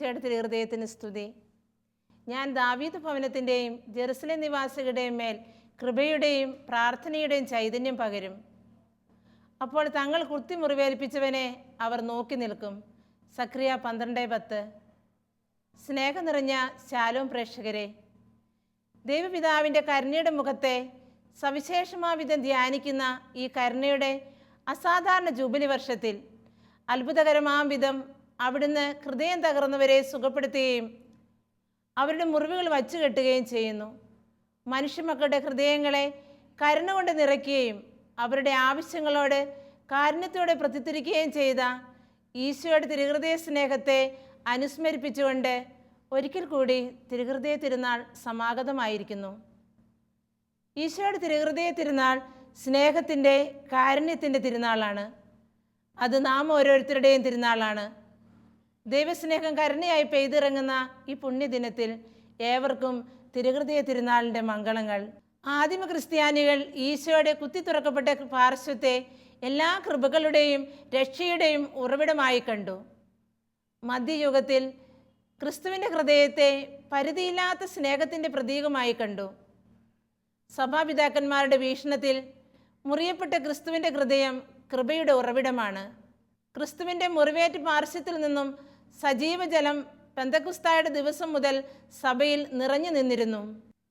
ഈശോയുടെ തിരുഹൃദയത്തിന് സ്തുതി. ഞാൻ ദാവീദ് ഭവനത്തിൻ്റെയും ജെറുസലേം നിവാസികളുടെയും മേൽ കൃപയുടെയും പ്രാർത്ഥനയുടെയും ചൈതന്യം പകരും. അപ്പോൾ തങ്ങൾ കുത്തി മുറിവേൽപ്പിച്ചവനെ അവർ നോക്കി നിൽക്കും. സക്രിയ 12:10. സ്നേഹം നിറഞ്ഞ ശാലോം പ്രേക്ഷകരെ, ദൈവപിതാവിൻ്റെ കരുണയുടെ മുഖത്തെ സവിശേഷമാവിധം ധ്യാനിക്കുന്ന ഈ കരുണയുടെ അസാധാരണ ജൂബിലി വർഷത്തിൽ അത്ഭുതകരമാം വിധം അവിടുന്ന് ഹൃദയം തകർന്നവരെ സുഖപ്പെടുത്തുകയും അവരുടെ മുറിവുകൾ വച്ചു കെട്ടുകയും ചെയ്യുന്നു. മനുഷ്യമക്കളുടെ ഹൃദയങ്ങളെ കരുണ കൊണ്ട് നിറയ്ക്കുകയും അവരുടെ ആവശ്യങ്ങളോട് കാരുണ്യത്തോടെ പ്രത്യുത്തരിക്കുകയും ചെയ്ത ഈശോയുടെ തിരുഹൃദയ സ്നേഹത്തെ അനുസ്മരിപ്പിച്ചുകൊണ്ട് ഒരിക്കൽ കൂടി തിരുഹൃദയ തിരുനാൾ സമാഗതമായിരിക്കുന്നു. ഈശോയുടെ തിരുഹൃദയ തിരുനാൾ സ്നേഹത്തിൻ്റെ, കാരുണ്യത്തിൻ്റെ തിരുനാളാണ്. അത് നാം ഓരോരുത്തരുടെയും തിരുനാളാണ്. ദൈവസ്നേഹം കരുണയായി പെയ്തിറങ്ങുന്ന ഈ പുണ്യദിനത്തിൽ ഏവർക്കും തിരുഹൃദയ തിരുനാളിൻ്റെ മംഗളങ്ങൾ. ആദിമ ക്രിസ്ത്യാനികൾ ഈശോയുടെ കുത്തി തുറക്കപ്പെട്ട പാർശ്വത്തെ എല്ലാ കൃപകളുടെയും രക്ഷയുടെയും ഉറവിടമായി കണ്ടു. മധ്യയുഗത്തിൽ ക്രിസ്തുവിൻ്റെ ഹൃദയത്തെ പരിധിയില്ലാത്ത സ്നേഹത്തിൻ്റെ പ്രതീകമായി കണ്ടു. സഭാപിതാക്കന്മാരുടെ വീക്ഷണത്തിൽ മുറിയപ്പെട്ട ക്രിസ്തുവിൻ്റെ ഹൃദയം കൃപയുടെ ഉറവിടമാണ്. ക്രിസ്തുവിൻ്റെ മുറിവേറ്റ് പാർശ്വത്തിൽ നിന്നും സജീവജലം പെന്തക്കുസ്തായുടെ ദിവസം മുതൽ സഭയിൽ നിറഞ്ഞു നിന്നിരുന്നു.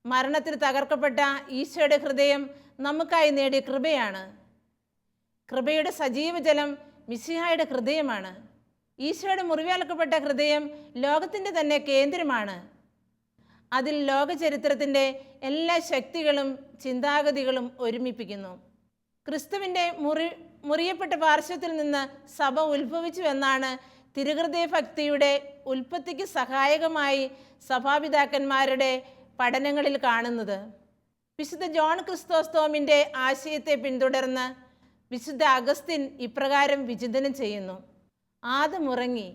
മരണത്തിൽ തകർക്കപ്പെട്ട ഈശോയുടെ ഹൃദയം നമുക്കായി നേടിയ കൃപയാണ്. കൃപയുടെ സജീവജലം മിശിഹായുടെ ഹൃദയമാണ്. ഈശോയുടെ മുറിവേൽക്കപ്പെട്ട ഹൃദയം ലോകത്തിൻ്റെ തന്നെ കേന്ദ്രമാണ്. അതിൽ ലോകചരിത്രത്തിൻ്റെ എല്ലാ ശക്തികളും ചിന്താഗതികളും ഒരുമിപ്പിക്കുന്നു. ക്രിസ്തുവിൻ്റെ മുറിയപ്പെട്ട പാർശ്വത്തിൽ നിന്ന് സഭ ഉത്ഭവിച്ചു എന്നാണ് തിരുഹൃദയ ഭക്തിയുടെ ഉൽപ്പത്തിക്ക് സഹായകമായി സഭാപിതാക്കന്മാരുടെ പഠനങ്ങളിൽ കാണുന്നത്. വിശുദ്ധ ജോൺ ക്രിസ്തോസ്തോമിൻ്റെ ആശയത്തെ പിന്തുടർന്ന് വിശുദ്ധ അഗസ്തിൻ ഇപ്രകാരം വിചിന്തനം ചെയ്യുന്നു. ആദം ഉറങ്ങി,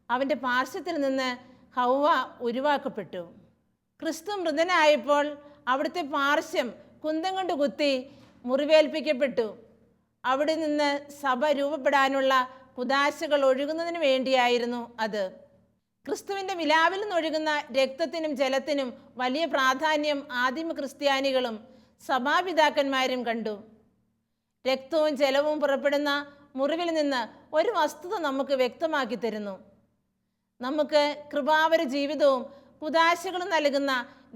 അവൻ്റെ പാർശ്വത്തിൽ നിന്ന് ഹൗവ ഉരുവാക്കപ്പെട്ടു. ക്രിസ്തു മൃതനായപ്പോൾ അവിടുത്തെ പാർശ്വം കുന്തം കൊണ്ട് കുത്തി മുറിവേൽപ്പിക്കപ്പെട്ടു. അവിടെ നിന്ന് സഭ രൂപപ്പെടാനുള്ള കുദാശകൾ ഒഴുകുന്നതിന് വേണ്ടിയായിരുന്നു അത്. ക്രിസ്തുവിൻ്റെ വിലാവിൽ നിന്നൊഴുകുന്ന രക്തത്തിനും ജലത്തിനും വലിയ പ്രാധാന്യം ആദിമ ക്രിസ്ത്യാനികളും സഭാപിതാക്കന്മാരും കണ്ടു. രക്തവും ജലവും പുറപ്പെടുന്ന മുറിവിൽ നിന്ന് ഒരു വസ്തുത നമുക്ക് വ്യക്തമാക്കി തരുന്നു. നമുക്ക് കൃപാവര ജീവിതവും കുദാശകളും നൽകുന്ന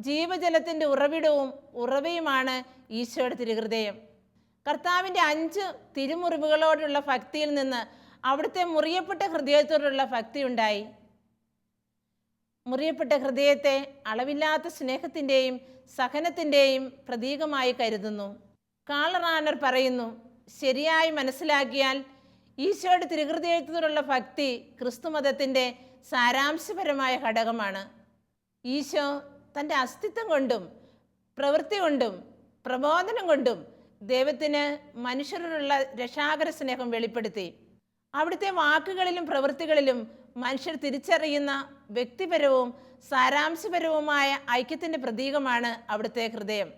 ജീവജലത്തിൻ്റെ ഉറവിടവും ഉറവയുമാണ് ഈശോയുടെ തിരുഹൃദയം. കർത്താവിൻ്റെ 5 തിരുമുറിവുകളോടുള്ള ഭക്തിയിൽ നിന്ന് അവിടുത്തെ മുറിയപ്പെട്ട ഹൃദയത്തോടുള്ള ഭക്തി ഉണ്ടായി. മുറിയപ്പെട്ട ഹൃദയത്തെ അളവില്ലാത്ത സ്നേഹത്തിൻ്റെയും സഹനത്തിൻ്റെയും പ്രതീകമായി കരുതുന്നു. കാൾ റാനർ പറയുന്നു, ശരിയായി മനസ്സിലാക്കിയാൽ ഈശോയുടെ തിരുഹൃദയത്തോടുള്ള ഭക്തി ക്രിസ്തുമതത്തിൻ്റെ സാരാംശപരമായ ഘടകമാണ്. ഈശോ തൻ്റെ അസ്തിത്വം കൊണ്ടും പ്രവൃത്തി കൊണ്ടും പ്രബോധനം കൊണ്ടും ദൈവത്തിന് മനുഷ്യരോടുള്ള രക്ഷാകര സ്നേഹം വെളിപ്പെടുത്തി. അവിടുത്തെ വാക്കുകളിലും പ്രവൃത്തികളിലും മനുഷ്യർ തിരിച്ചറിയുന്ന വ്യക്തിപരവും സാരാംശപരവുമായ ഐക്യത്തിൻ്റെ പ്രതീകമാണ് അവിടുത്തെ ഹൃദയം.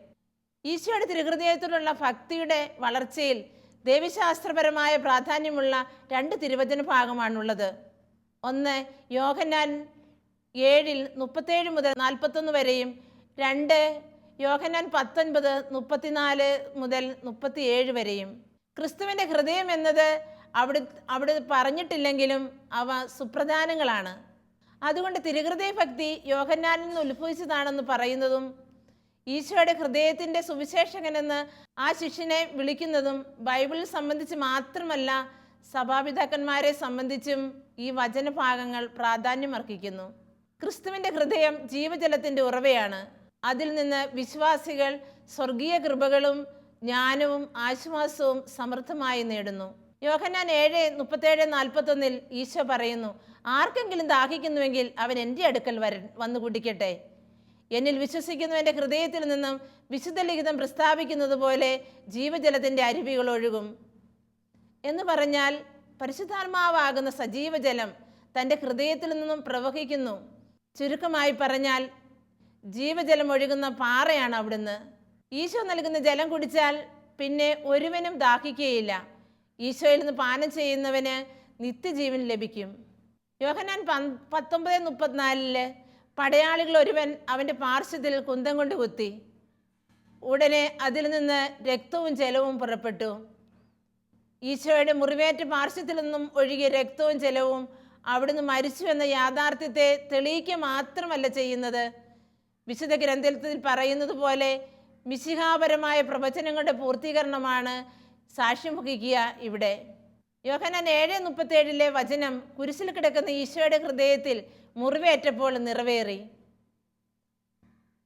ഈശോയുടെ തിരുഹൃദയത്തോടുള്ള ഭക്തിയുടെ വളർച്ചയിൽ ദൈവശാസ്ത്രപരമായ പ്രാധാന്യമുള്ള 2 തിരുവചന ഭാഗമാണുള്ളത്. ഒന്ന് യോഹന്നാൻ 7:37 മുതൽ 41 വരെയും 2 യോഹന്നാൻ 19:34 മുതൽ 37 വരെയും. ക്രിസ്തുവിൻ്റെ ഹൃദയം എന്നത് അവിടെ പറഞ്ഞിട്ടില്ലെങ്കിലും അവ സുപ്രധാനങ്ങളാണ്. അതുകൊണ്ട് തിരുഹൃദയ ഭക്തി യോഹന്നാനിൽ നിന്ന് ഉത്ഭവിച്ചതാണെന്ന് പറയുന്നതും ഈശോയുടെ ഹൃദയത്തിൻ്റെ സുവിശേഷകനെന്ന് ആ ശിഷ്യനെ വിളിക്കുന്നതും ബൈബിളിൽ സംബന്ധിച്ച് മാത്രമല്ല സഭാപിതാക്കന്മാരെ സംബന്ധിച്ചും ഈ വചനഭാഗങ്ങൾ പ്രാധാന്യമർഹിക്കുന്നു. ക്രിസ്തുവിൻ്റെ ഹൃദയം ജീവജലത്തിൻ്റെ ഉറവയാണ്. അതിൽ നിന്ന് വിശ്വാസികൾ സ്വർഗീയ കൃപകളും ജ്ഞാനവും ആശ്വാസവും സമൃദ്ധമായി നേടുന്നു. യോഹന്നാൻ 7:37-41 ഈശോ പറയുന്നു, ആർക്കെങ്കിലും ദാഹിക്കുന്നുവെങ്കിൽ അവൻ എൻ്റെ അടുക്കൽ വന്നു കുടിക്കട്ടെ. എന്നിൽ വിശ്വസിക്കുന്നവൻ്റെ ഹൃദയത്തിൽ നിന്നും വിശുദ്ധ ലിഖിതം പ്രസ്താവിക്കുന്നത് പോലെ ജീവജലത്തിൻ്റെ അരുവികൾ ഒഴുകും എന്ന് പറഞ്ഞാൽ പരിശുദ്ധാത്മാവാകുന്ന സജീവജലം തൻ്റെ ഹൃദയത്തിൽ നിന്നും പ്രവഹിക്കുന്നു. ചുരുക്കമായി പറഞ്ഞാൽ ജീവജലം ഒഴുകുന്ന പാറയാണ് അവിടുന്ന്. ഈശോ നൽകുന്ന ജലം കുടിച്ചാൽ പിന്നെ ഒരുവനും ദാഹിക്കുകയില്ല. ഈശോയിൽ നിന്ന് പാനം ചെയ്യുന്നവന് നിത്യജീവൻ ലഭിക്കും. യോഹന്നാൻ 19:34 പടയാളികൾ ഒരുവൻ അവൻ്റെ പാർശ്വത്തിൽ കുന്തം കൊണ്ട് കുത്തി, ഉടനെ അതിൽ നിന്ന് രക്തവും ജലവും പുറപ്പെട്ടു. ഈശോയുടെ മുറിവേറ്റ പാർശ്വത്തിൽ നിന്നും ഒഴുകിയ രക്തവും ജലവും അവിടുന്ന് മരിച്ചു എന്ന യാഥാർത്ഥ്യത്തെ തെളിയിക്കുക മാത്രമല്ല ചെയ്യുന്നത്, വിശുദ്ധ ഗ്രന്ഥത്തിൽ പറയുന്നത് പോലെ മിശിഹാപരമായ പ്രവചനങ്ങളുടെ പൂർത്തീകരണമാണ് സാക്ഷ്യം വഹിക്കുക ഇവിടെ. യോഹന്നാൻ 7:37 വചനം കുരിശിൽ കിടക്കുന്ന ഈശോയുടെ ഹൃദയത്തിൽ മുറിവേറ്റപ്പോൾ നിറവേറി.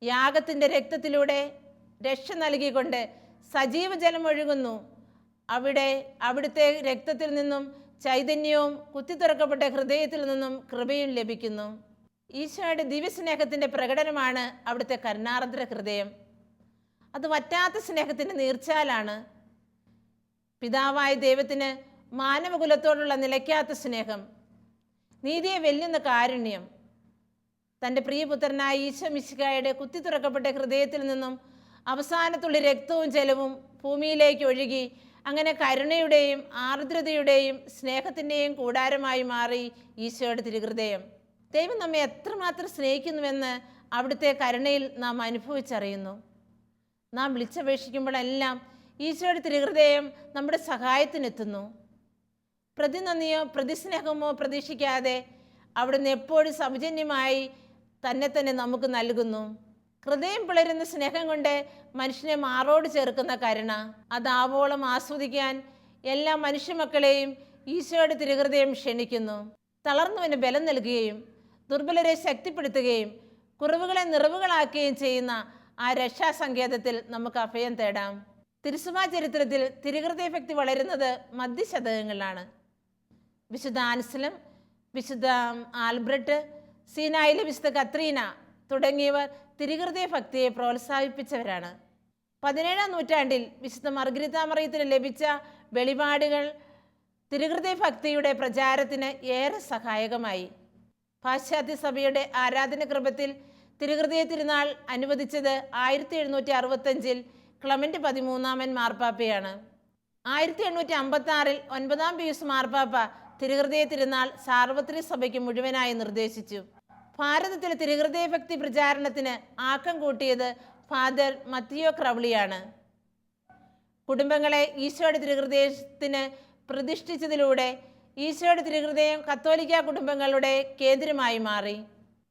യാഗത്തിൻ്റെ രക്തത്തിലൂടെ രക്ഷ നൽകിക്കൊണ്ട് സജീവ ജലം ഒഴുകുന്നു. അവിടുത്തെ രക്തത്തിൽ നിന്നും ചൈതന്യവും കുത്തിത്തുറക്കപ്പെട്ട ഹൃദയത്തിൽ നിന്നും കൃപയും ലഭിക്കുന്നു. ഈശോയുടെ ദിവ്യസ്നേഹത്തിൻ്റെ പ്രകടനമാണ് അവിടുത്തെ കരുണാർദ്ര ഹൃദയം. അത് വറ്റാത്ത സ്നേഹത്തിൻ്റെ നീർച്ചാലാണ്. പിതാവായ ദൈവത്തിന് മാനവകുലത്തോടുള്ള നിലയ്ക്കാത്ത സ്നേഹം, നീതിയെ വെല്ലുന്ന കാരുണ്യം, തൻ്റെ പ്രിയപുത്രനായ ഈശോ മിശിഹായുടെ കുത്തിത്തുറക്കപ്പെട്ട ഹൃദയത്തിൽ നിന്നും അവസാനത്തുള്ള രക്തവും ജലവും ഭൂമിയിലേക്ക് ഒഴുകി അങ്ങനെ കരുണയുടെയും ആർദ്രതയുടെയും സ്നേഹത്തിൻ്റെയും കൂടാരമായി മാറി ഈശോയുടെ തിരുഹൃദയം. ദൈവം നമ്മെ എത്രമാത്രം സ്നേഹിക്കുന്നുവെന്ന് അവിടുത്തെ കരുണയിൽ നാം അനുഭവിച്ചറിയുന്നു. നാം വിളിച്ചപേക്ഷിക്കുമ്പോഴെല്ലാം ഈശോയുടെ തിരുഹൃദയം നമ്മുടെ സഹായത്തിനെത്തുന്നു. പ്രതിനന്ദിയോ പ്രതിസ്നേഹമോ പ്രതീക്ഷിക്കാതെ അവിടുന്ന് എപ്പോഴും സൗജന്യമായി തന്നെ നമുക്ക് നൽകുന്നു. ഹൃദയം പിളരുന്ന സ്നേഹം കൊണ്ട് മനുഷ്യനെ മാറോട് ചേർക്കുന്ന കരുണ, അതാവോളം ആസ്വദിക്കാൻ എല്ലാ മനുഷ്യമക്കളെയും ഈശോയുടെ തിരുഹൃദയം ക്ഷണിക്കുന്നു. തളർന്നവന് ബലം നൽകുകയും ദുർബലരെ ശക്തിപ്പെടുത്തുകയും കുറവുകളെ നിറവുകളാക്കുകയും ചെയ്യുന്ന ആ രക്ഷാസങ്കേതത്തിൽ നമുക്ക് അഭയം തേടാം. തിരുസഭാ ചരിത്രത്തിൽ തിരുഹൃദയഭക്തി വളരുന്നത് മധ്യശതകങ്ങളിലാണ്. വിശുദ്ധ ആൻസലം, വിശുദ്ധ ആൽബ്രട്ട്, സീനായിലെ വിശുദ്ധ കത്രീന തുടങ്ങിയവർ തിരുഹൃദയഭക്തിയെ പ്രോത്സാഹിപ്പിച്ചവരാണ്. 17-ാം നൂറ്റാണ്ടിൽ വിശുദ്ധ മർഗരിത മറിയത്തിന് ലഭിച്ച വെളിപാടുകൾ തിരുഹൃദയഭക്തിയുടെ പ്രചാരത്തിന് ഏറെ സഹായകമായി. പാശ്ചാത്യ സഭയുടെ ആരാധനക്രമത്തിൽ തിരുഹൃദയ തിരുനാൾ അനുവദിച്ചത് 1765 ക്ലമന്റ് 13 മാർപ്പാപ്പയാണ്. 1856 9-ാം പിയൂസ് മാർപ്പാപ്പ തിരുഹൃദയ തിരുനാൾ സാർവത്രിക സഭയ്ക്ക് മുഴുവനായി നിർദ്ദേശിച്ചു. ഭാരതത്തിലെ തിരുഹൃദയഭക്തി പ്രചാരണത്തിന് ആക്കം കൂട്ടിയത് ഫാദർ മത്തിയോ ക്രൗളിയാണ്. കുടുംബങ്ങളെ ഈശോയുടെ തിരുഹൃദയത്തിന് പ്രതിഷ്ഠിച്ചതിലൂടെ ഈശോയുടെ തിരുഹൃദയം കത്തോലിക്ക കുടുംബങ്ങളുടെ കേന്ദ്രമായി മാറി.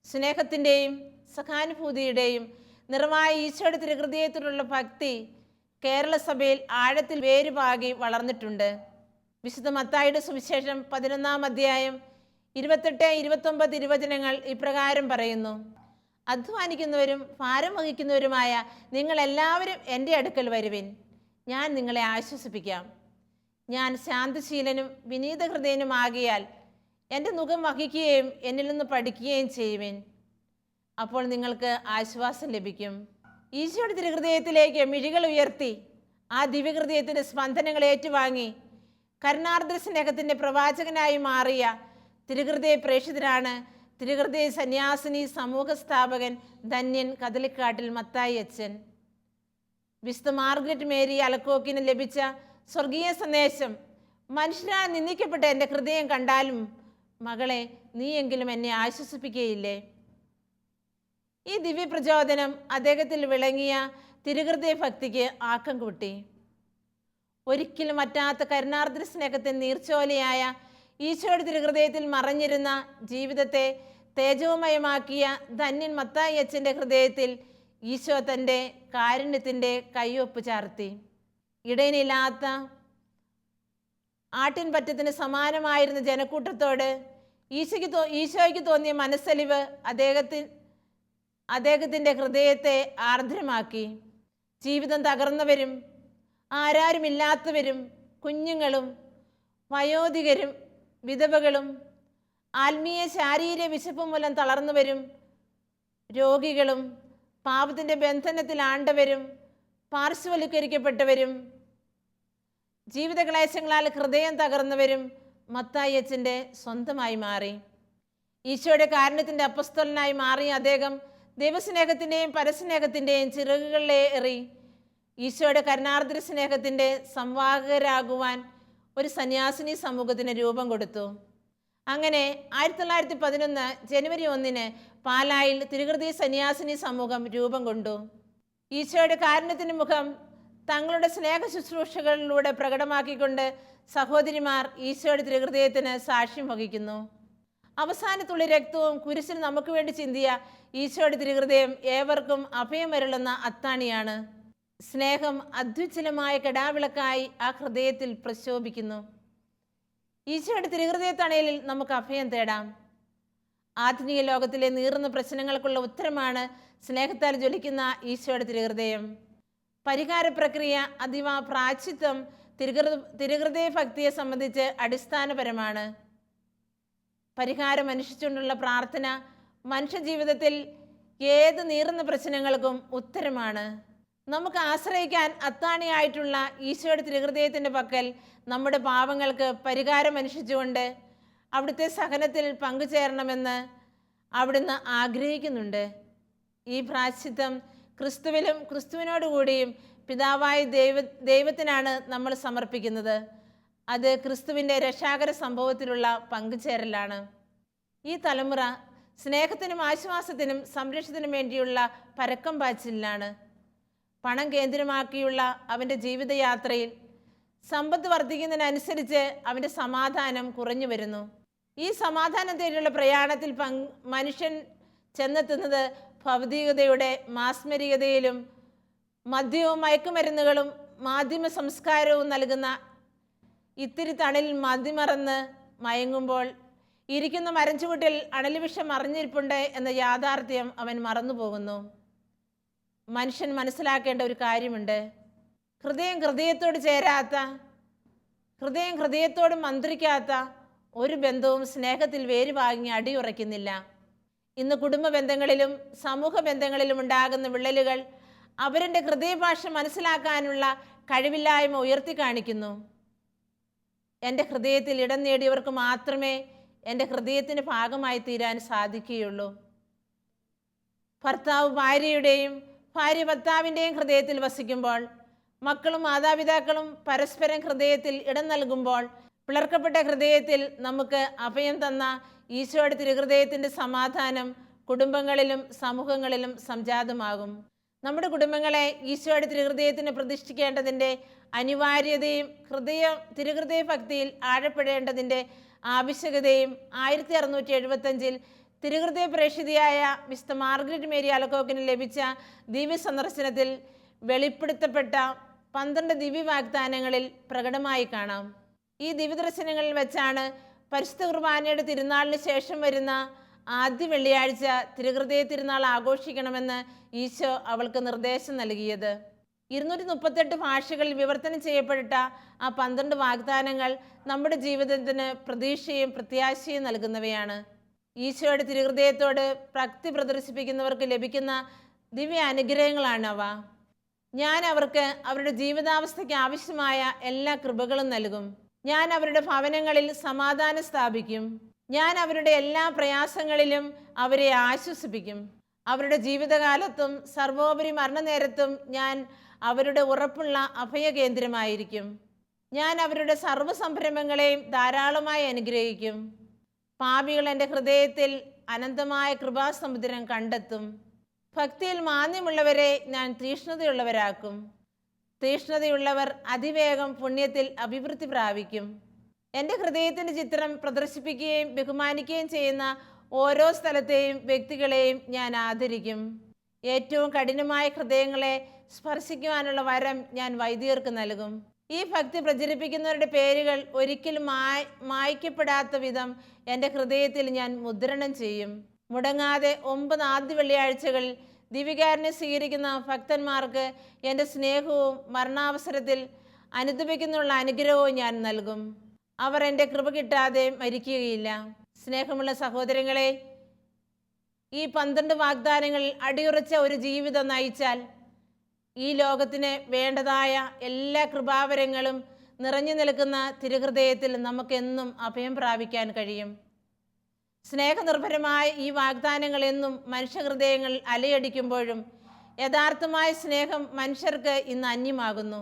സ്നേഹത്തിൻ്റെയും സഹാനുഭൂതിയുടെയും നിറവായ ഈശോയുടെ തിരുഹൃദയത്തിലുള്ള ഭക്തി കേരള സഭയിൽ ആഴത്തിൽ വേരുപാകി വളർന്നിട്ടുണ്ട്. വിശുദ്ധ മത്തായിയുടെ സുവിശേഷം 11-ാം അധ്യായം 28-29 തിരുവചനങ്ങൾ ഇപ്രകാരം പറയുന്നു: അധ്വാനിക്കുന്നവരും ഭാരം വഹിക്കുന്നവരുമായ നിങ്ങളെല്ലാവരും എൻ്റെ അടുക്കൽ വരുവിൻ, ഞാൻ നിങ്ങളെ ആശ്വസിപ്പിക്കാം. ഞാൻ ശാന്തശീലനും വിനീത ഹൃദയനുമാകിയാൽ എൻ്റെ നുകം വഹിക്കുകയും എന്നിൽ നിന്ന് പഠിക്കുകയും ചെയ്യുവിൻ, അപ്പോൾ നിങ്ങൾക്ക് ആശ്വാസം ലഭിക്കും. ഈശോയുടെ തിരുഹൃദയത്തിലേക്ക് മിഴികൾ ഉയർത്തി ആ ദിവ്യഹൃദയത്തിൻ്റെ സ്പന്ദനങ്ങൾ ഏറ്റുവാങ്ങി കരുണാർദ്ര സ്നേഹത്തിൻ്റെ പ്രവാചകനായി മാറിയ തിരുഹൃദയ പ്രേക്ഷിതരാണ് തിരുഹൃദയ സന്യാസിനി സമൂഹ സ്ഥാപകൻ ധന്യൻ കദളിക്കാട്ടിൽ മത്തായി അച്ഛൻ. വിശുദ്ധ മാർഗ്രറ്റ് മേരി അലക്കോക്കിന് ലഭിച്ച സ്വർഗീയ സന്ദേശം, മനുഷ്യരാൽ നിന്ദിക്കപ്പെട്ട എൻ്റെ ഹൃദയം കണ്ടാലും മകളെ നീയെങ്കിലും എന്നെ ആശ്വസിപ്പിക്കുകയില്ലേ? ഈ ദിവ്യപ്രചോദനം അദ്ദേഹത്തിൽ വിളങ്ങിയ തിരുഹൃദയ ഭക്തിക്ക് ആക്കം കൂട്ടി. ഒരിക്കലും മറ്റാത്ത കരുണാർദ്ര സ്നേഹത്തിൻ്റെ നീർച്ചോലയായ ഈശോയുടെ തിരുഹൃദയത്തിൽ മറഞ്ഞിരുന്ന ജീവിതത്തെ തേജോമയമാക്കിയ ധന്യൻ മത്തായി അച്ഛൻ്റെ ഹൃദയത്തിൽ ഈശോ തൻ്റെ കാരുണ്യത്തിൻ്റെ കയ്യൊപ്പ് ചാർത്തി. ഇടയനില്ലാത്ത ആട്ടിൻപറ്റത്തിന് സമാനമായിരുന്ന ജനക്കൂട്ടത്തോട് ഈശോയ്ക്ക് തോന്നിയ മനസ്സലിവ് അദ്ദേഹത്തിൻ്റെ ഹൃദയത്തെ ആർദ്രമാക്കി. ജീവിതം തകർന്നവരും ആരാരുമില്ലാത്തവരും കുഞ്ഞുങ്ങളും വയോധികരും വിധവകളും ആത്മീയ ശാരീരിക വിശപ്പ് മൂലം തളർന്നവരും രോഗികളും പാപത്തിൻ്റെ ബന്ധനത്തിൽ ആണ്ടവരും പാർശ്വവൽക്കരിക്കപ്പെട്ടവരും ജീവിതക്ലേശങ്ങളാൽ ഹൃദയം തകർന്നവരും മത്തായി അച്ഛൻ്റെ സ്വന്തമായി മാറി. ഈശോയുടെ കാരുണ്യത്തിൻ്റെ അപ്പസ്തലനായി മാറിയ അദ്ദേഹം ദൈവസ്നേഹത്തിൻ്റെയും പരസ്നേഹത്തിൻ്റെയും ചിറകുകളിലേറി ഈശോയുടെ കരുണാർദ്ര സ്നേഹത്തിൻ്റെ സംവാഹകരാകുവാൻ ഒരു സന്യാസിനി സമൂഹത്തിന് രൂപം കൊടുത്തു. അങ്ങനെ 1911 ജനുവരി 1 പാലായിൽ തിരുഹൃദയ സന്യാസിനി സമൂഹം രൂപം കൊണ്ടു. ഈശോയുടെ കാരുണ്യത്തിന് മുഖം തങ്ങളുടെ സ്നേഹ ശുശ്രൂഷകളിലൂടെ പ്രകടമാക്കിക്കൊണ്ട് സഹോദരിമാർ ഈശോയുടെ തിരുഹൃദയത്തിന് സാക്ഷ്യം വഹിക്കുന്നു. അവസാനത്തുള്ളി രക്തവും കുരിശിൽ നമുക്ക് വേണ്ടി ചിന്തിയ ഈശോയുടെ തിരുഹൃദയം ഏവർക്കും അഭയമരുളുന്ന അത്താണിയാണ്. സ്നേഹം അദ്വിചലമായ കെടാവിളക്കായി ആ ഹൃദയത്തിൽ പ്രശോഭിക്കുന്നു. ഈശോയുടെ തിരുഹൃദയത്തണലിൽ നമുക്ക് അഭയം തേടാം. ആധുനിക ലോകത്തിലെ നീറുന്ന പ്രശ്നങ്ങൾക്കുള്ള ഉത്തരമാണ് സ്നേഹത്താൽ ജ്വലിക്കുന്ന ഈശോയുടെ തിരുഹൃദയം. പരിഹാര പ്രക്രിയ അഥവാ പ്രായശ്ചിത്തം തിരുഹൃദയ ഭക്തിയെ സംബന്ധിച്ച് അടിസ്ഥാനപരമാണ്. പരിഹാരം അന്വേഷിച്ചുകൊണ്ടുള്ള പ്രാർത്ഥന മനുഷ്യജീവിതത്തിൽ ഏത് നീറുന്ന പ്രശ്നങ്ങൾക്കും ഉത്തരമാണ്. നമുക്ക് ആശ്രയിക്കാൻ അത്താണിയായിട്ടുള്ള ഈശോയുടെ തിരുഹൃദയത്തിൻ്റെ പക്കൽ നമ്മുടെ പാപങ്ങൾക്ക് പരിഹാരം അന്വേഷിച്ചുകൊണ്ട് അവിടുത്തെ സഹനത്തിൽ പങ്കുചേരണമെന്ന് അവിടുന്ന് ആഗ്രഹിക്കുന്നുണ്ട്. ഈ പ്രായശ്ചിത്തം ക്രിസ്തുവിലും ക്രിസ്തുവിനോടുകൂടിയും പിതാവായ ദൈവത്തിനാണ് നമ്മൾ സമർപ്പിക്കുന്നത്. അത് ക്രിസ്തുവിൻ്റെ രക്ഷാകര സംഭവത്തിലുള്ള പങ്കുചേരലാണ്. ഈ തലമുറ സ്നേഹത്തിനും ആശ്വാസത്തിനും സംരക്ഷണത്തിനും വേണ്ടിയുള്ള പരക്കം പാച്ചിലാണ്. പണം കേന്ദ്രമാക്കിയുള്ള അവൻ്റെ ജീവിതയാത്രയിൽ സമ്പത്ത് വർദ്ധിക്കുന്നതിനനുസരിച്ച് അവൻ്റെ സമാധാനം കുറഞ്ഞു വരുന്നു. ഈ സമാധാനം തേടിയുള്ള പ്രയാണത്തിൽ മനുഷ്യൻ ചെന്നെത്തുന്നത് ഭൗതികതയുടെ മാസ്മരികതയിലും മദ്യവും മയക്കുമരുന്നുകളും മാധ്യമ സംസ്കാരവും നൽകുന്ന ഇത്തിരി തണലിൽ മതിമറന്ന് മയങ്ങുമ്പോൾ ഇരിക്കുന്ന മരച്ചുവട്ടിൽ അണലിവിഷം മറിഞ്ഞിരിപ്പുണ്ട് എന്ന യാഥാർത്ഥ്യം അവൻ മറന്നുപോകുന്നു. മനുഷ്യൻ മനസ്സിലാക്കേണ്ട ഒരു കാര്യമുണ്ട്. ഹൃദയത്തോട് ചേരാത്ത, ഹൃദയത്തോട് മന്ത്രിക്കാത്ത ഒരു ബന്ധവും സ്നേഹത്തിൽ വേര് വാങ്ങി അടിയുറയ്ക്കുന്നില്ല. ഇന്ന് കുടുംബ ബന്ധങ്ങളിലും സമൂഹ ബന്ധങ്ങളിലും ഉണ്ടാകുന്ന വിള്ളലുകൾ അവരുടെ ഹൃദയഭാഷ മനസ്സിലാക്കാനുള്ള കഴിവില്ലായ്മ ഉയർത്തി കാണിക്കുന്നു. എൻ്റെ ഹൃദയത്തിൽ ഇടം നേടിയവർക്ക് മാത്രമേ എൻ്റെ ഹൃദയത്തിന് ഭാഗമായി തീരാൻ സാധിക്കുകയുള്ളൂ. ഭർത്താവ് ഭാര്യയുടെയും ഭാര്യ ഭർത്താവിൻ്റെയും ഹൃദയത്തിൽ വസിക്കുമ്പോൾ, മക്കളും മാതാപിതാക്കളും പരസ്പരം ഹൃദയത്തിൽ ഇടം നൽകുമ്പോൾ, പിളർക്കപ്പെട്ട ഹൃദയത്തിൽ നമുക്ക് അഭയം തന്ന ഈശോയുടെ തിരുഹൃദയത്തിൻ്റെ സമാധാനം കുടുംബങ്ങളിലും സമൂഹങ്ങളിലും സംജാതമാകും. നമ്മുടെ കുടുംബങ്ങളെ ഈശോയുടെ തിരുഹൃദയത്തിന് പ്രതിഷ്ഠിക്കേണ്ടതിൻ്റെ അനിവാര്യതയും തിരുഹൃദയ ഭക്തിയിൽ ആഴപ്പെടേണ്ടതിൻ്റെ ആവശ്യകതയും 1675 തിരുഹൃദയ പ്രേക്ഷിതയായ മിസ്റ്റർ മാർഗരറ്റ് മേരി അലക്കോക്കിന് ലഭിച്ച ദിവ്യ സന്ദർശനത്തിൽ വെളിപ്പെടുത്തപ്പെട്ട 12 ദിവ്യ വാഗ്ദാനങ്ങളിൽ പ്രകടമായി കാണാം. ഈ ദിവ്യദർശനങ്ങളിൽ വെച്ചാണ് പരിശുദ്ധ കുർബാനയുടെ തിരുനാളിന് ശേഷം വരുന്ന ആദ്യ വെള്ളിയാഴ്ച തിരുഹൃദയ തിരുനാൾ ആഘോഷിക്കണമെന്ന് ഈശോ അവൾക്ക് നിർദ്ദേശം നൽകിയത്. 238 ഭാഷകളിൽ വിവർത്തനം ചെയ്യപ്പെട്ട ആ 12 വാഗ്ദാനങ്ങൾ നമ്മുടെ ജീവിതത്തിന് പ്രതീക്ഷയും പ്രത്യാശയും നൽകുന്നവയാണ്. ഈശോയുടെ തിരുഹൃദയത്തോട് ഭക്തി പ്രദർശിപ്പിക്കുന്നവർക്ക് ലഭിക്കുന്ന ദിവ്യ അനുഗ്രഹങ്ങളാണവ. ഞാൻ അവർക്ക് അവരുടെ ജീവിതാവസ്ഥയ്ക്ക് ആവശ്യമായ എല്ലാ കൃപകളും നൽകും. ഞാൻ അവരുടെ ഭവനങ്ങളിൽ സമാധാനം സ്ഥാപിക്കും. ഞാൻ അവരുടെ എല്ലാ പ്രയാസങ്ങളിലും അവരെ ആശ്വസിപ്പിക്കും. അവരുടെ ജീവിതകാലത്തും സർവോപരി മരണനേരത്തും ഞാൻ അവരുടെ ഉറപ്പുള്ള അഭയകേന്ദ്രമായിരിക്കും. ഞാൻ അവരുടെ സർവ്വ സംരംഭങ്ങളെയും ധാരാളമായി അനുഗ്രഹിക്കും. പാപികൾ എൻ്റെ ഹൃദയത്തിൽ അനന്തമായ കൃപാസമുദ്രം കണ്ടെത്തും. ഭക്തിയിൽ മാന്യമുള്ളവരെ ഞാൻ തീഷ്ണതയുള്ളവരാക്കും. തീഷ്ണതയുള്ളവർ അതിവേഗം പുണ്യത്തിൽ അഭിവൃദ്ധി പ്രാപിക്കും. എൻ്റെ ഹൃദയത്തിൻ്റെ ചിത്രം പ്രദർശിപ്പിക്കുകയും ബഹുമാനിക്കുകയും ചെയ്യുന്ന ഓരോ സ്ഥലത്തെയും വ്യക്തികളെയും ഞാൻ ആദരിക്കും. ഏറ്റവും കഠിനമായ ഹൃദയങ്ങളെ സ്പർശിക്കുവാനുള്ള വരം ഞാൻ വൈദികർക്ക് നൽകും. ഈ ഭക്തി പ്രചരിപ്പിക്കുന്നവരുടെ പേരുകൾ ഒരിക്കലും മായ്ക്കപ്പെടാത്ത വിധം എൻ്റെ ഹൃദയത്തിൽ ഞാൻ മുദ്രണം ചെയ്യും. മുടങ്ങാതെ 9 ആദ്യ വെള്ളിയാഴ്ചകളിൽ ദിവ്യകാരുണ്യം സ്വീകരിക്കുന്ന ഭക്തന്മാർക്ക് എൻ്റെ സ്നേഹവും മരണാവസരത്തിൽ അനുദപിക്കുന്നുള്ള അനുഗ്രഹവും ഞാൻ നൽകും. അവർ എൻ്റെ കൃപ കിട്ടാതെ മരിക്കുകയില്ല. സ്നേഹമുള്ള സഹോദരങ്ങളെ, ഈ 12 വാഗ്ദാനങ്ങളിൽ അടിയുറച്ച ഒരു ജീവിതം നയിച്ചാൽ ഈ ലോകത്തിന് വേണ്ടതായ എല്ലാ കൃപാവരങ്ങളും നിറഞ്ഞു നിൽക്കുന്ന തിരുഹൃദയത്തിൽ നമുക്കെന്നും അഭയം പ്രാപിക്കാൻ കഴിയും. സ്നേഹനിർഭരമായ ഈ വാഗ്ദാനങ്ങൾ എന്നും മനുഷ്യഹൃദയങ്ങളിൽ അലയടിക്കുമ്പോഴും യഥാർത്ഥമായ സ്നേഹം മനുഷ്യർക്ക് ഇന്ന് അന്യമാകുന്നു.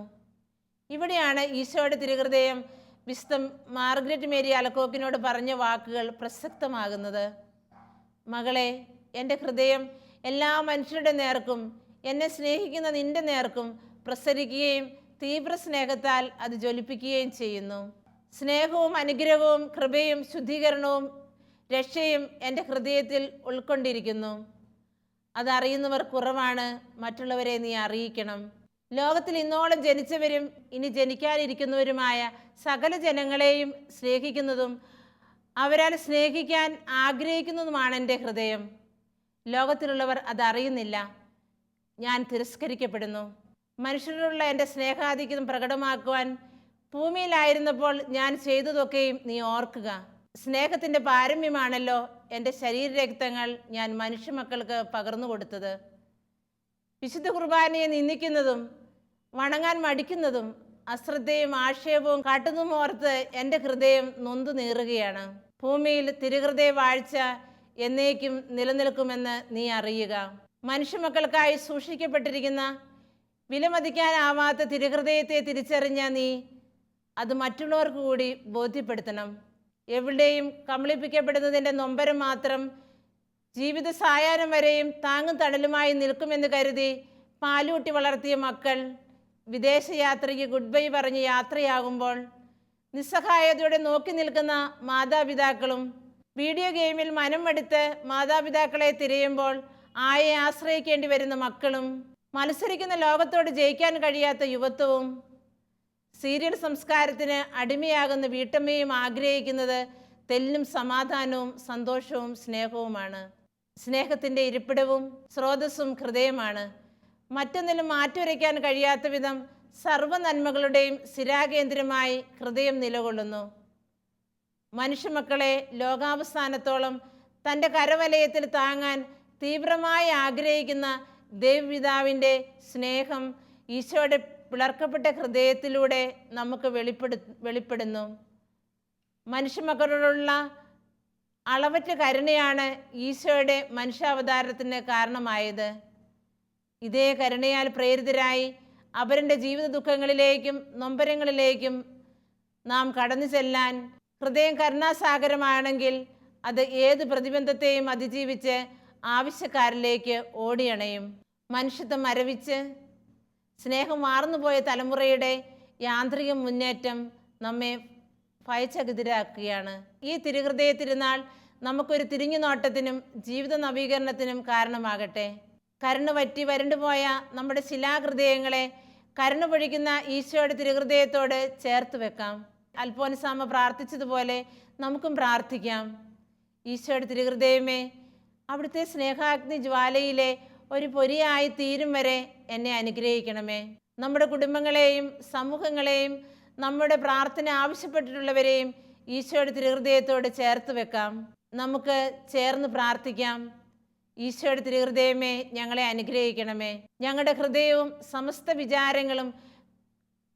ഇവിടെയാണ് ഈശോയുടെ തിരുഹൃദയം വിശുദ്ധ മാർഗ്രറ്റ് മേരി അലക്കോക്കിനോട് പറഞ്ഞ വാക്കുകൾ പ്രസക്തമാകുന്നത്. മകളെ, എൻ്റെ ഹൃദയം എല്ലാ മനുഷ്യരുടെ നേർക്കും എന്നെ സ്നേഹിക്കുന്ന നിന്റെ നേർക്കും പ്രസരിക്കുകയും തീവ്ര സ്നേഹത്താൽ അത് ജ്വലിപ്പിക്കുകയും ചെയ്യുന്നു. സ്നേഹവും അനുഗ്രഹവും കൃപയും ശുദ്ധീകരണവും രക്ഷയും എൻ്റെ ഹൃദയത്തിൽ ഉൾക്കൊണ്ടിരിക്കുന്നു. അതറിയുന്നവർ കുറവാണ്, മറ്റുള്ളവരെ നീ അറിയിക്കണം. ലോകത്തിൽ ഇന്നോളം ജനിച്ചവരും ഇനി ജനിക്കാനിരിക്കുന്നവരുമായ സകല ജനങ്ങളെയും സ്നേഹിക്കുന്നതും അവരാൽ സ്നേഹിക്കാൻ ആഗ്രഹിക്കുന്നതുമാണ് എൻ്റെ ഹൃദയം. ലോകത്തിലുള്ളവർ അതറിയുന്നില്ല. ഞാൻ തിരസ്കരിക്കപ്പെടുന്നു. മനുഷ്യരോടുള്ള എൻ്റെ സ്നേഹാധിക്യം പ്രകടമാക്കുവാൻ ഭൂമിയിലായിരുന്നപ്പോൾ ഞാൻ ചെയ്തതൊക്കെയും നീ ഓർക്കുക. സ്നേഹത്തിൻ്റെ പാരമ്യമാണല്ലോ എൻ്റെ ശരീരരക്തങ്ങൾ ഞാൻ മനുഷ്യമക്കൾക്ക് പകർന്നു കൊടുത്തത്. വിശുദ്ധ കുർബാനയെ നിന്ദിക്കുന്നതും വണങ്ങാൻ മടിക്കുന്നതും അശ്രദ്ധയും ആക്ഷേപവും കാട്ടുന്നതും ഓർത്ത് എൻ്റെ ഹൃദയം നൊന്തു നീറുകയാണ്. ഭൂമിയിൽ തിരുഹൃദയ വാഴ്ച എന്നേക്കും നിലനിൽക്കുമെന്ന് നീ അറിയുക. മനുഷ്യമക്കൾക്കായി സൂക്ഷിക്കപ്പെട്ടിരിക്കുന്ന വിലമതിക്കാനാവാത്ത തിരുഹൃദയത്തെ തിരിച്ചറിഞ്ഞ നീ അത് മറ്റുള്ളവർക്ക് കൂടി ബോധ്യപ്പെടുത്തണം. എവിടെയും കബളിപ്പിക്കപ്പെടുന്നതിൻ്റെ നൊമ്പരം മാത്രം ജീവിത സായാഹ്നം വരെയും താങ്ങും തണലുമായി നിൽക്കുമെന്ന് കരുതി പാലൂട്ടി വളർത്തിയ മക്കൾ വിദേശയാത്രയ്ക്ക് ഗുഡ് ബൈ പറഞ്ഞ് യാത്രയാകുമ്പോൾ നിസ്സഹായതയോടെ നോക്കി നിൽക്കുന്ന മാതാപിതാക്കളും വീഡിയോ ഗെയിമിൽ മനം മടുത്ത് മാതാപിതാക്കളെ തിരയുമ്പോൾ ആയെ ആശ്രയിക്കേണ്ടി വരുന്ന മക്കളും മത്സരിക്കുന്ന ലോകത്തോട് ജയിക്കാൻ കഴിയാത്ത യുവത്വവും സീരിയൽ സംസ്കാരത്തിന് അടിമയാകുന്ന വീട്ടമ്മയും ആഗ്രഹിക്കുന്നത് തെല്ലും സമാധാനവും സന്തോഷവും സ്നേഹവുമാണ്. സ്നേഹത്തിൻ്റെ ഇരിപ്പിടവും സ്രോതസ്സും ഹൃദയമാണ്. മറ്റൊന്നിലും മാറ്റുരയ്ക്കാൻ കഴിയാത്ത വിധം സർവ്വ നന്മകളുടെയും സ്ഥിരാകേന്ദ്രമായി ഹൃദയം നിലകൊള്ളുന്നു. മനുഷ്യമക്കളെ ലോകാവസാനത്തോളം തൻ്റെ കരവലയത്തിൽ താങ്ങാൻ തീവ്രമായി ആഗ്രഹിക്കുന്ന ദൈവപിതാവിൻ്റെ സ്നേഹം ഈശോയുടെ പിളർക്കപ്പെട്ട ഹൃദയത്തിലൂടെ നമുക്ക് വെളിപ്പെടുന്നു. മനുഷ്യമക്കളോടുള്ള അളവറ്റ കരുണയാണ് ഈശോയുടെ മനുഷ്യാവതാരത്തിന് കാരണമായത്. ഇതേ കരുണയാൽ പ്രേരിതരായി അവരുടെ ജീവിത ദുഃഖങ്ങളിലേക്കും നൊമ്പരങ്ങളിലേക്കും നാം കടന്നു ചെല്ലാൻ ഹൃദയം കരുണാസാഗരമാണെങ്കിൽ അത് ഏത് പ്രതിബന്ധത്തെയും അതിജീവിച്ച് ആവശ്യക്കാരിലേക്ക് ഓടിയണയും. മനുഷ്യത്വം മരവിച്ച് സ്നേഹം വാർന്നുപോയ തലമുറയുടെ യാന്ത്രിക മുന്നേറ്റം നമ്മെ ഭയചകിതരാക്കുകയാണ്. ഈ തിരുഹൃദയത്തിരുന്നാൾ നമുക്കൊരു തിരിഞ്ഞുനോട്ടത്തിനും ജീവിത നവീകരണത്തിനും കാരണമാകട്ടെ. കരുണ വറ്റി വരണ്ടുപോയ നമ്മുടെ ശിലാഹൃദയങ്ങളെ കരുണ പൊഴിക്കുന്ന ഈശോയുടെ തിരുഹൃദയത്തോട് ചേർത്ത് വെക്കാം. അൽഫോൻസാമ്മ പ്രാർത്ഥിച്ചതുപോലെ നമുക്കും പ്രാർത്ഥിക്കാം. ഈശോയുടെ തിരുഹൃദയമേ, അവിടുത്തെ സ്നേഹാഗ്നി ജ്വാലയിലെ ഒരു പൊരിയായി തീരും വരെ എന്നെ അനുഗ്രഹിക്കണമേ. നമ്മുടെ കുടുംബങ്ങളെയും സമൂഹങ്ങളെയും നമ്മുടെ പ്രാർത്ഥന ആവശ്യപ്പെട്ടിട്ടുള്ളവരെയും ഈശോയുടെ തിരുഹൃദയത്തോട് ചേർത്ത് വെക്കാം. നമുക്ക് ചേർന്ന് പ്രാർത്ഥിക്കാം. ഈശോയുടെ തിരുഹൃദയമേ, ഞങ്ങളെ അനുഗ്രഹിക്കണമേ. ഞങ്ങളുടെ ഹൃദയവും സമസ്ത വിചാരങ്ങളും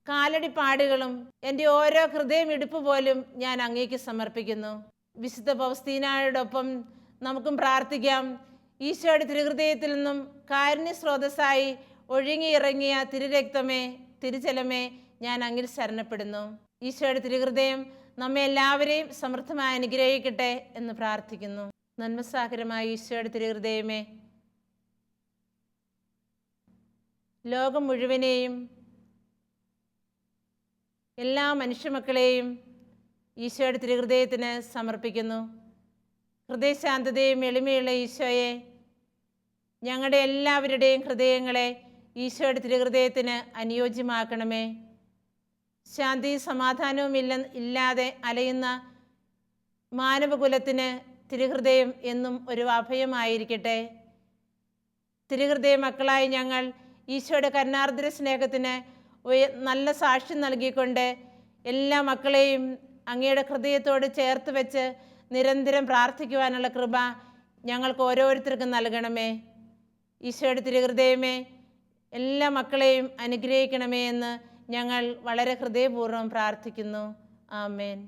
കാലടിപ്പാടുകളും എൻ്റെ ഓരോ ഹൃദയമിടിപ്പ് പോലും ഞാൻ അങ്ങേക്ക് സമർപ്പിക്കുന്നു. വിശുദ്ധ പൗസ്തീനായോടൊപ്പം നമുക്കും പ്രാർത്ഥിക്കാം. ഈശോയുടെ തിരുഹൃദയത്തിൽ നിന്നും കാരുണ്യ സ്രോതസ്സായി ഒഴുകിയിറങ്ങിയ തിരുരക്തമേ, തിരുജലമേ, ഞാൻ അങ്ങിൽ ശരണപ്പെടുന്നു. ഈശോയുടെ തിരുഹൃദയം നമ്മെ എല്ലാവരെയും സമൃദ്ധമായി അനുഗ്രഹിക്കട്ടെ എന്ന് പ്രാർത്ഥിക്കുന്നു. നന്മസാഗരമായ ഈശോയുടെ തിരുഹൃദയമേ, ലോകം മുഴുവനെയും എല്ലാ മനുഷ്യമക്കളെയും ഈശോയുടെ തിരുഹൃദയത്തിന് സമർപ്പിക്കുന്നു. ഹൃദയശാന്തതയും എളിമയുള്ള ഈശോയെ, ഞങ്ങളുടെ എല്ലാവരുടെയും ഹൃദയങ്ങളെ ഈശോയുടെ തിരുഹൃദയത്തിന് അനുയോജ്യമാക്കണമേ. ശാന്തിയും സമാധാനവും ഇല്ലാതെ അലയുന്ന മാനവകുലത്തിന് തിരുഹൃദയം എന്നും ഒരു അഭയമായിരിക്കട്ടെ. തിരുഹൃദയ മക്കളായി ഞങ്ങൾ ഈശോയുടെ കരുണാർദ്ര സ്നേഹത്തിന് നല്ല സാക്ഷ്യം നൽകിക്കൊണ്ട് എല്ലാ മക്കളെയും അങ്ങയുടെ ഹൃദയത്തോട് ചേർത്ത് വെച്ച് നിരന്തരം പ്രാർത്ഥിക്കുവാനുള്ള കൃപ ഞങ്ങൾക്ക് ഓരോരുത്തർക്കും നൽകണമേ. ഈശോയുടെ തിരുഹൃദയമേ, എല്ലാ മക്കളെയും അനുഗ്രഹിക്കണമേ എന്ന് ഞങ്ങൾ വളരെ ഹൃദയപൂർവ്വം പ്രാർത്ഥിക്കുന്നു. ആമേൻ.